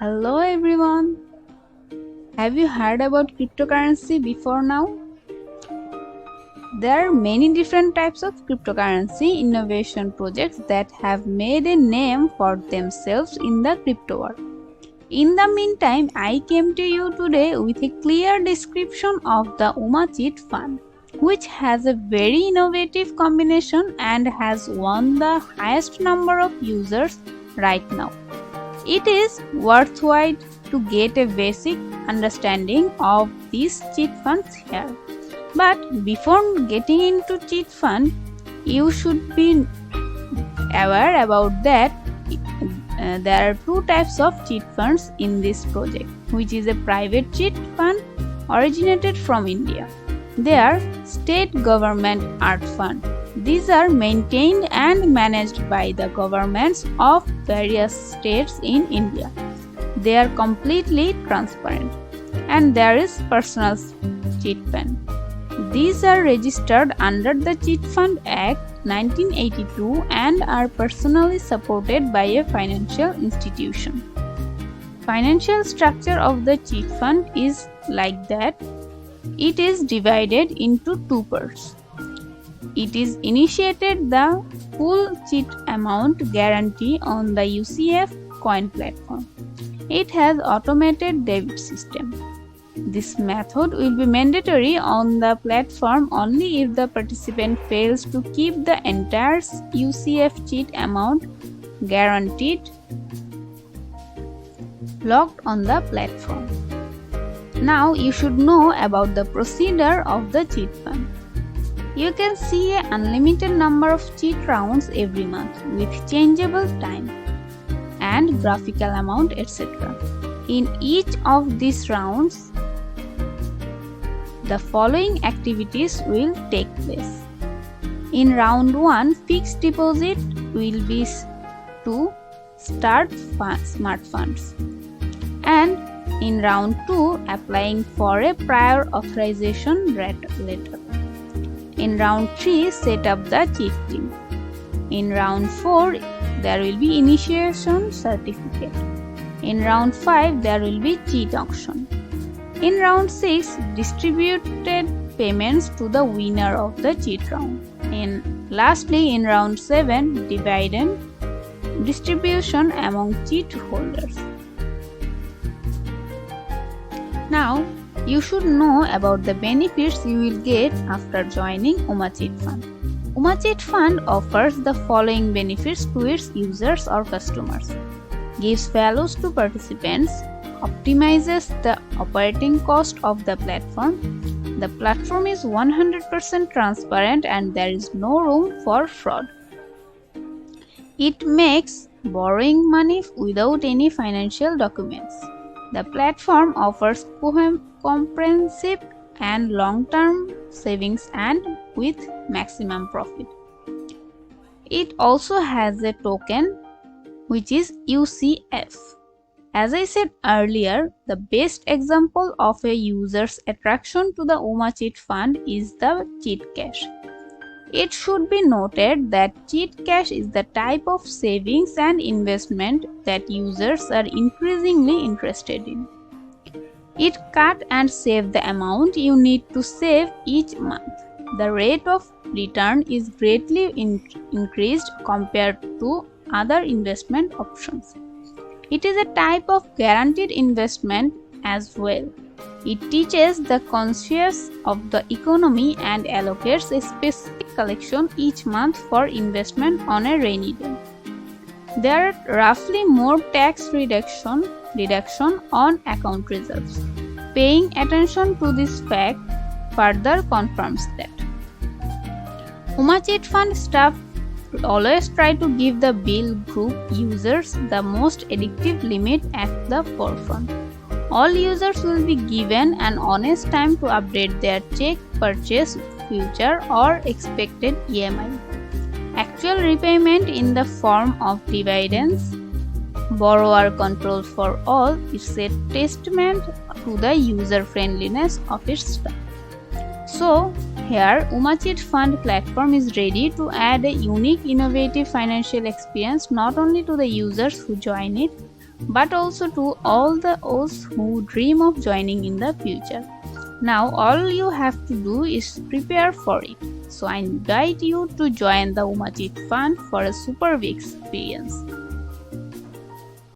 Hello everyone. Have you heard about cryptocurrency before now? There are many different types of cryptocurrency innovation projects that have made a name for themselves in the crypto world. In the meantime, I came to you today with a clear description of the UmaCheat Fund, which has a very innovative combination and has won the highest number of users right now. It is worthwhile to get a basic understanding of these cheat funds here. But before getting into cheat fund, you should be aware about that there are two types of cheat funds in this project, which is a private cheat fund originated from India. They are state government art fund. These are maintained and managed by the governments of various states in India. They are completely transparent. And there is personal cheat fund. These are registered under the Cheat Fund Act 1982 and are personally supported by a financial institution. Financial structure of the cheat fund is like that. It is divided into two parts. It is initiated the full cheat amount guarantee on the UCF coin platform. It has automated debit system. This method will be mandatory on the platform only if the participant fails to keep the entire UCF cheat amount guaranteed locked on the platform. Now you should know about the procedure of the cheat fund. You can see an unlimited number of cheat rounds every month with changeable time and graphical amount, etc. In each of these rounds, the following activities will take place. In round 1, fixed deposit will be to start smart funds. And in round 2, applying for a prior authorization letter. In round 3, set up the cheat team. In round 4, there will be initiation certificate. In round 5, there will be cheat auction. In round 6, distributed payments to the winner of the cheat round. And lastly, in round 7, dividend distribution among cheat holders. Now, you should know about the benefits you will get after joining UmaCheat Fund. UmaCheat Fund offers the following benefits to its users or customers. Gives values to participants, optimizes the operating cost of the platform. The platform is 100% transparent and there is no room for fraud. It makes borrowing money without any financial documents. The platform offers comprehensive and long-term savings and with maximum profit. It also has a token which is UCF. As I said earlier, the best example of a user's attraction to the UmaCheat Fund is the Cheat Cash. It should be noted that Cheat Cash is the type of savings and investment that users are increasingly interested in. It cut and save the amount you need to save each month. The rate of return is greatly increased compared to other investment options. It is a type of guaranteed investment as well. It teaches the conscience of the economy and allocates a specific collection each month for investment on a rainy day. There are roughly more tax reduction on account reserves. Paying attention to this fact further confirms that. UmaCheat Fund staff always try to give the bill group users the most addictive limit at the forefront. All users will be given an honest time to update their check, purchase, future or expected EMI. Actual repayment in the form of dividends, borrower control for all is a testament to the user friendliness of its staff. So, here UmaCheat Fund platform is ready to add a unique innovative financial experience not only to the users who join it but also to all those who dream of joining in the future. Now all you have to do is prepare for it. So I invite you to join the Uma Cheat Fund for a super big experience.